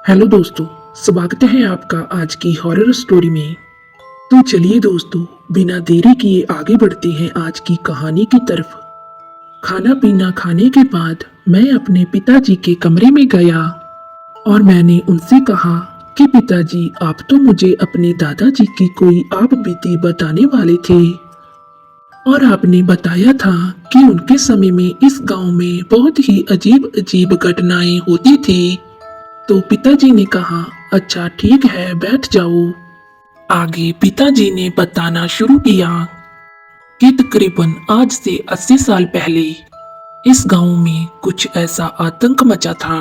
Hello दोस्तों, स्वागत है आपका आज की हॉरर स्टोरी में। तो चलिए दोस्तों, बिना देरी किए आगे बढ़ते हैं आज की कहानी की तरफ। खाना पीना खाने के बाद मैं अपने पिताजी के कमरे में गया और मैंने उनसे कहा कि पिताजी, आप तो मुझे अपने दादाजी की कोई आप बीती बताने वाले थे और आपने बताया था कि उनके समय में इस गांव में बहुत ही अजीब अजीब घटनाएं होती थी। तो पिताजी ने कहा, अच्छा ठीक है, बैठ जाओ। आगे पिताजी ने बताना शुरू किया कि तकरीबन आज से 80 साल पहले इस गांव में कुछ ऐसा आतंक मचा था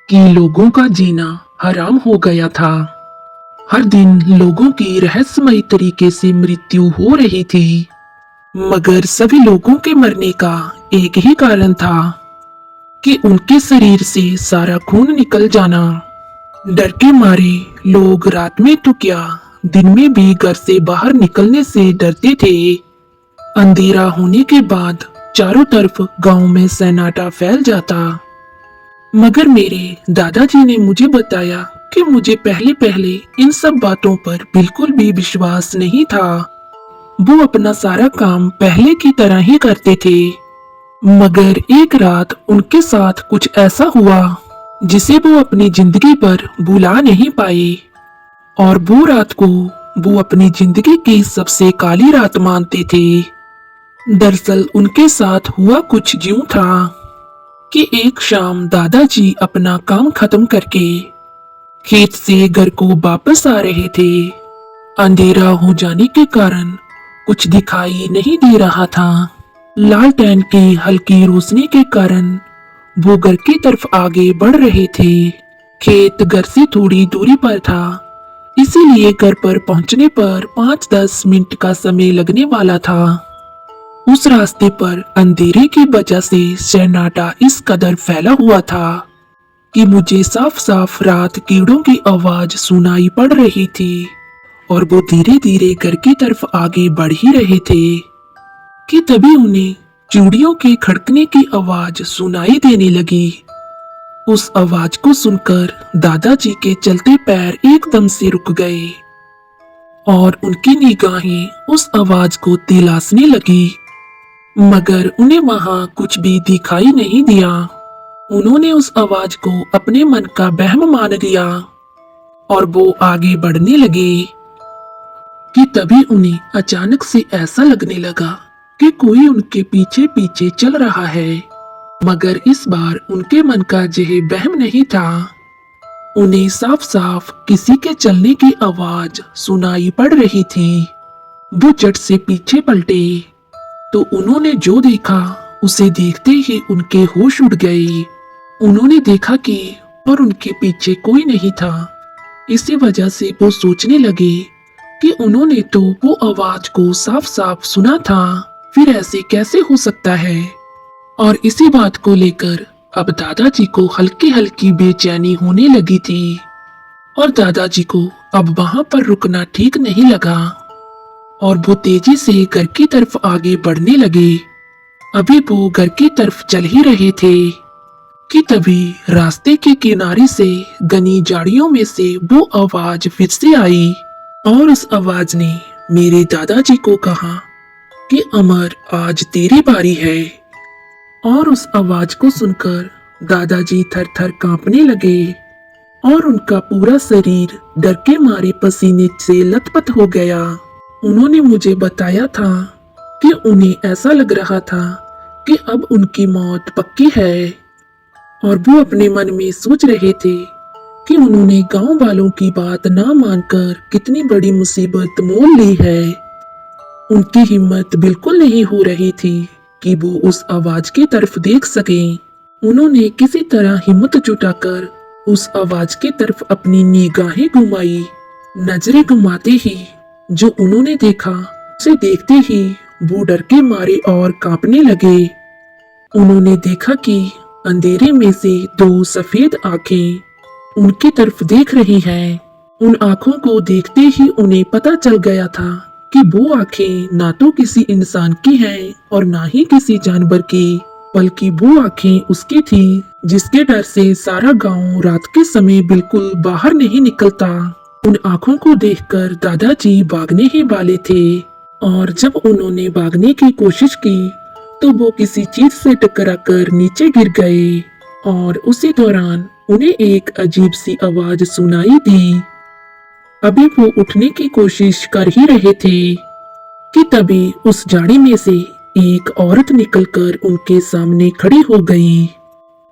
कि लोगों का जीना हराम हो गया था। हर दिन लोगों की रहस्यमयी तरीके से मृत्यु हो रही थी, मगर सभी लोगों के मरने का एक ही कारण था कि उनके शरीर से सारा खून निकल जाना। डर के मारे लोग रात में तो क्या, दिन में भी घर से बाहर निकलने से डरते थे। अंधेरा होने के बाद चारों तरफ गांव में सन्नाटा फैल जाता, मगर मेरे दादाजी ने मुझे बताया कि मुझे पहले पहले इन सब बातों पर बिल्कुल भी विश्वास नहीं था। वो अपना सारा काम पहले की तरह ही करते थे, मगर एक रात उनके साथ कुछ ऐसा हुआ जिसे वो अपनी जिंदगी पर भुला नहीं पाए, और वो रात को वो अपनी जिंदगी की सबसे काली रात मानते थे। दरअसल उनके साथ हुआ कुछ यूं था कि एक शाम दादाजी अपना काम खत्म करके खेत से घर को वापस आ रहे थे। अंधेरा हो जाने के कारण कुछ दिखाई नहीं दे रहा था। लालटेन की हल्की रोशनी के कारण वो घर की तरफ आगे बढ़ रहे थे। खेत घर से थोड़ी दूरी पर था, इसीलिए घर पर पहुंचने पर 5-10 मिनट का समय लगने वाला था। उस रास्ते पर अंधेरे की वजह से सन्नाटा इस कदर फैला हुआ था कि मुझे साफ साफ रात कीड़ों की आवाज सुनाई पड़ रही थी, और वो धीरे धीरे घर की तरफ आगे बढ़ ही रहे थे कि तभी उन्हें चूड़ियों के खड़कने की आवाज सुनाई देने लगी। उस आवाज को सुनकर दादाजी के चलते पैर एकदम से रुक गए और उनकी निगाहें उस आवाज को तलाशने लगी, मगर उन्हें वहां कुछ भी दिखाई नहीं दिया। उन्होंने उस आवाज को अपने मन का वहम मान लिया और वो आगे बढ़ने लगे कि तभी उन्हें अचानक से ऐसा लगने लगा कि कोई उनके पीछे पीछे चल रहा है, मगर इस बार उनके मन का यह वहम नहीं था। उन्हें साफ साफ किसी के चलने की आवाज सुनाई पड़ रही थी। वो झट से पीछे पलटे तो उन्होंने जो देखा उसे देखते ही उनके होश उड़ गए। उन्होंने देखा कि और उनके पीछे कोई नहीं था। इसी वजह से वो सोचने लगे कि उन्होंने तो वो आवाज को साफ साफ सुना था, फिर ऐसे कैसे हो सकता है। और इसी बात को लेकर अब दादाजी को हल्की हल्की बेचैनी होने लगी थी, और दादाजी को अब वहां पर रुकना ठीक नहीं लगा और वो तेजी से घर की तरफ आगे बढ़ने लगे। अभी वो घर की तरफ चल ही रहे थे कि तभी रास्ते के किनारे से घनी झाड़ियों में से वो आवाज फिर से आई, और उस आवाज ने मेरे दादाजी को कहा कि अमर, आज तेरी बारी है। और उस आवाज को सुनकर दादाजी थर थर कांपने लगे और उनका पूरा शरीर डर के मारे पसीने से लथपथ हो गया। उन्होंने मुझे बताया था कि उन्हें ऐसा लग रहा था कि अब उनकी मौत पक्की है, और वो अपने मन में सोच रहे थे कि उन्होंने गांव वालों की बात ना मानकर कितनी बड़ी मुसीबत मोल ली है। उनकी हिम्मत बिल्कुल नहीं हो रही थी कि वो उस आवाज की तरफ देख सकें। उन्होंने किसी तरह हिम्मत जुटाकर उस आवाज की तरफ अपनी निगाहें घुमाई। नजरें घुमाते ही जो उन्होंने देखा उसे देखते ही वो डर के मारे और कांपने लगे। उन्होंने देखा कि अंधेरे में से 2 सफेद आंखें उनकी तरफ देख रही हैं। उन आंखों को देखते ही उन्हें पता चल गया था कि वो आंखें ना तो किसी इंसान की हैं और ना ही किसी जानवर की। बल्कि वो आंखें उसकी थी जिसके डर से सारा गांव रात के समय बिल्कुल बाहर नहीं निकलता। उन आंखों को देखकर दादाजी भागने ही वाले थे और जब उन्होंने भागने की कोशिश की तो वो किसी चीज से टकराकर नीचे गिर गए और उसी दौरान उन्हें एक अजीब सी आवाज सुनाई दी। अभी वो उठने की कोशिश कर ही रहे थे कि तभी उस झाड़ी में से एक औरत निकलकर उनके सामने खड़ी हो गई।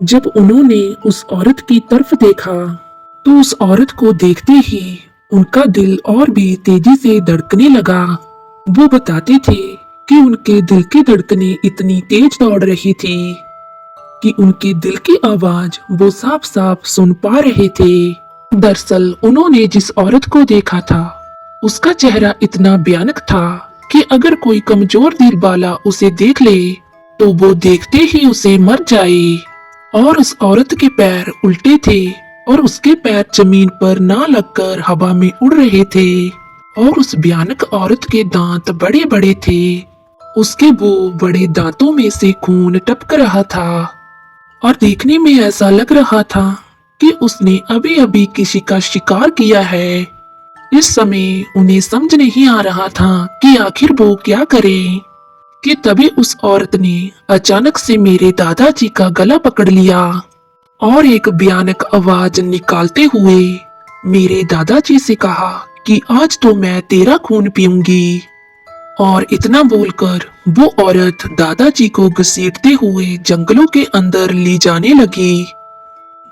जब उन्होंने उस औरत की तरफ देखा तो उस औरत को देखते ही उनका दिल और भी तेजी से धड़कने लगा। वो बताते थे कि उनके दिल की धड़कनें इतनी तेज दौड़ रही थी कि उनके दिल की आवाज वो साफ साफ सुन पा रहे थे। दरअसल उन्होंने जिस औरत को देखा था उसका चेहरा इतना भयानक था कि अगर कोई कमजोर दिल वाला उसे देख ले तो वो देखते ही उसे मर जाए। और उस औरत के पैर उल्टे थे और उसके पैर जमीन पर ना लगकर हवा में उड़ रहे थे और उस भयानक औरत के दांत बड़े बड़े थे। उसके वो बड़े दांतों में से खून टपक रहा था और देखने में ऐसा लग रहा था कि उसने अभी अभी किसी का शिकार किया है। इस समय उन्हें समझ नहीं आ रहा था कि आखिर वो क्या करें कि तभी उस औरत ने अचानक से मेरे दादाजी का गला पकड़ लिया और एक भयानक आवाज निकालते हुए मेरे दादाजी से कहा कि आज तो मैं तेरा खून पीऊंगी। और इतना बोलकर वो औरत दादाजी को घसीटते हुए जंगलों के अंदर ले जाने लगी।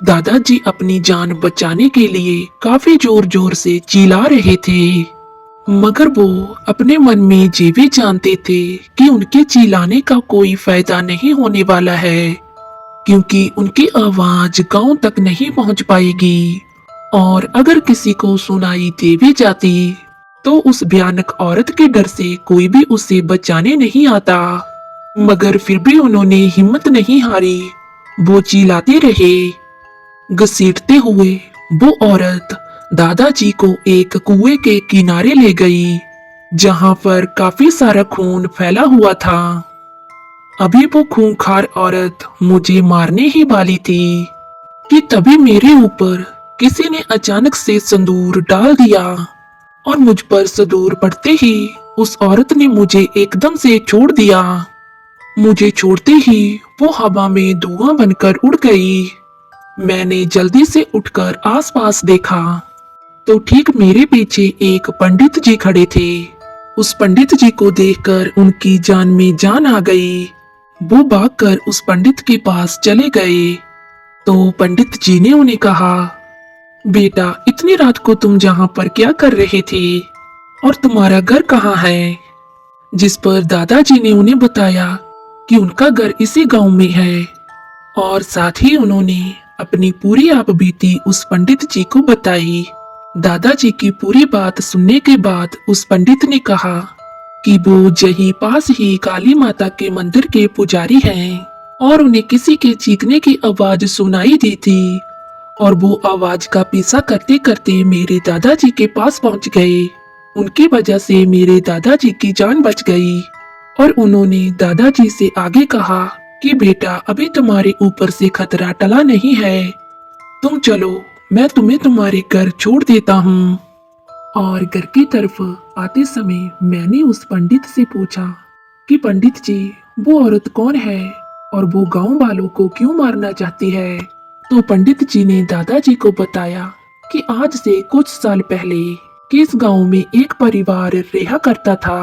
दादाजी अपनी जान बचाने के लिए काफी जोर जोर से चिल्ला रहे थे मगर वो अपने मन में ये भी जानते थे कि उनके चिल्लाने का कोई फायदा नहीं होने वाला है क्योंकि उनकी आवाज गांव तक नहीं पहुंच पाएगी और अगर किसी को सुनाई दे भी जाती तो उस भयानक औरत के डर से कोई भी उसे बचाने नहीं आता। मगर फिर भी उन्होंने हिम्मत नहीं हारी, वो चिल्लाते रहे। घसीटते हुए वो औरत दादाजी को एक कुएं के किनारे ले गई जहां पर काफी सारा खून फैला हुआ था। अभी वो खूंखार औरत मुझे मारने ही वाली थी कि तभी मेरे ऊपर किसी ने अचानक से संदूर डाल दिया और मुझ पर संदूर पड़ते ही उस औरत ने मुझे एकदम से छोड़ दिया। मुझे छोड़ते ही वो हवा में धुआं बनकर उड़ गई। मैंने जल्दी से उठकर आसपास देखा तो ठीक मेरे पीछे एक पंडित जी खड़े थे। उस पंडित जी को देखकर उनकी जान में जान आ गई। वो भागकर उस पंडित के पास चले गए तो पंडित जी ने उन्हें कहा, बेटा इतनी रात को तुम जहां पर क्या कर रहे थे और तुम्हारा घर कहाँ है? जिस पर दादाजी ने उन्हें बताया कि उनका घर इसी गांव में है और साथ ही उन्होंने अपनी पूरी आपबीती उस पंडित जी को बताई। दादाजी की पूरी बात सुनने के बाद उस पंडित ने कहा कि वो यही पास ही काली माता के मंदिर के पुजारी हैं और उन्हें किसी के चीखने की आवाज सुनाई दी थी और वो आवाज का पीछा करते करते मेरे दादाजी के पास पहुंच गए। उनकी वजह से मेरे दादाजी की जान बच गई और उन्होंने दादाजी से आगे कहा कि बेटा अभी तुम्हारे ऊपर से खतरा टला नहीं है, तुम चलो मैं तुम्हें तुम्हारे घर छोड़ देता हूँ। और घर की तरफ आते समय मैंने उस पंडित से पूछा कि पंडित जी वो औरत कौन है और वो गांव वालों को क्यों मारना चाहती है? तो पंडित जी ने दादाजी को बताया कि आज से कुछ साल पहले कि इस गांव में एक परिवार रहा करता था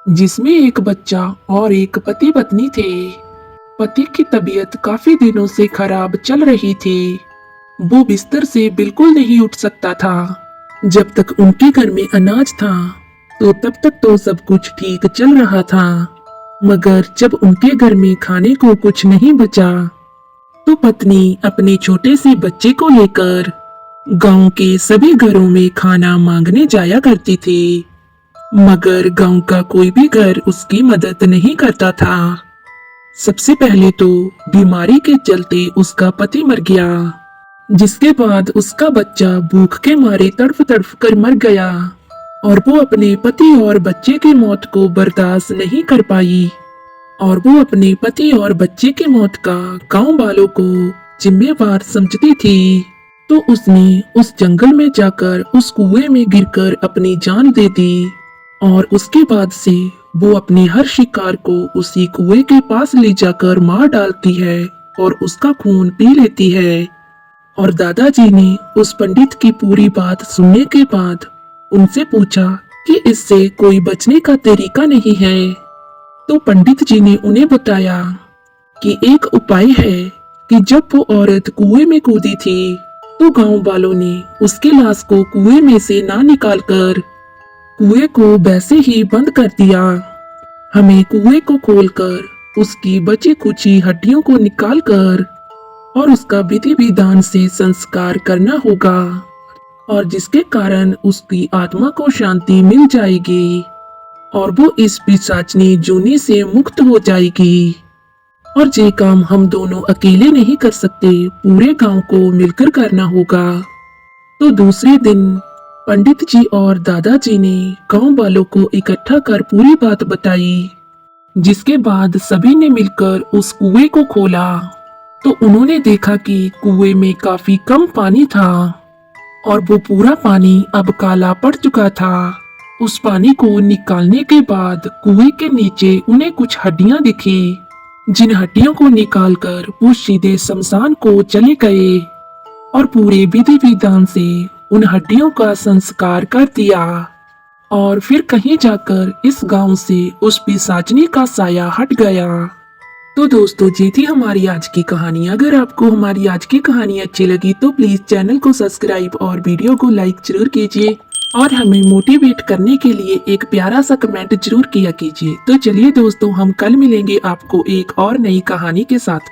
जिसमें एक बच्चा और एक पति पत्नी थे। पति की तबीयत काफी दिनों से खराब चल रही थी। वो बिस्तर से बिल्कुल नहीं उठ सकता था। जब तक उनके घर में अनाज था तो तब तक तो सब कुछ ठीक चल रहा था मगर जब उनके घर में खाने को कुछ नहीं बचा तो पत्नी अपने छोटे से बच्चे को लेकर गांव के सभी घरों में खाना मांगने जाया करती थी मगर गांव का कोई भी घर उसकी मदद नहीं करता था। सबसे पहले तो बीमारी के चलते उसका पति मर गया, जिसके बाद उसका बच्चा भूख के मारे तड़फ तड़फ कर मर गया और वो अपने पति और बच्चे की मौत को बर्दाश्त नहीं कर पाई और वो अपने पति और बच्चे की मौत का गांव वालों को जिम्मेवार समझती थी। तो उसने उस जंगल में जाकर उस कुएं में गिरकर अपनी जान दे दी और उसके बाद से वो अपने हर शिकार को उसी कुएं के पास ले जाकर मार डालती है और उसका खून पी लेती है। और दादाजी ने उस पंडित की पूरी बात सुनने के बाद उनसे पूछा कि इससे कोई बचने का तरीका नहीं है। तो पंडित जी ने उन्हें बताया कि एक उपाय है कि जब वो औरत कुएं में कूदी थी तो गांव वालों ने उसकी लाश को कुएं में से ना निकालकर कुएं को वैसे ही बंद कर दिया। हमें कुएं को खोलकर उसकी बची खुची हड्डियों को निकालकर और उसका विधि विधान से संस्कार करना होगा और जिसके कारण उसकी आत्मा को शांति मिल जाएगी और वो इस पिशाचनी जूनी से मुक्त हो जाएगी। और ये काम हम दोनों अकेले नहीं कर सकते, पूरे गांव को मिलकर करना होगा। तो दूसरे दिन पंडित जी और दादाजी ने गांव वालों को इकट्ठा कर पूरी बात बताई, जिसके बाद सभी ने मिलकर उस कुएं को खोला। तो उन्होंने देखा कि कुएं में काफी कम पानी था और वो पूरा पानी अब काला पड़ चुका था। उस पानी को निकालने के बाद कुएं के नीचे उन्हें कुछ हड्डियां दिखी, जिन हड्डियों को निकालकर वो सीधे शमशान को चले गए और पूरे विधि विधान से उन हड्डियों का संस्कार कर दिया। और फिर कहीं जाकर इस गांव से उस पिशाचनी का साया हट गया। तो दोस्तों, ये थी हमारी आज की कहानी। अगर आपको हमारी आज की कहानी अच्छी लगी तो प्लीज चैनल को सब्सक्राइब और वीडियो को लाइक जरूर कीजिए और हमें मोटिवेट करने के लिए एक प्यारा सा कमेंट जरूर किया कीजिए। तो चलिए दोस्तों, हम कल मिलेंगे आपको एक और नई कहानी के साथ।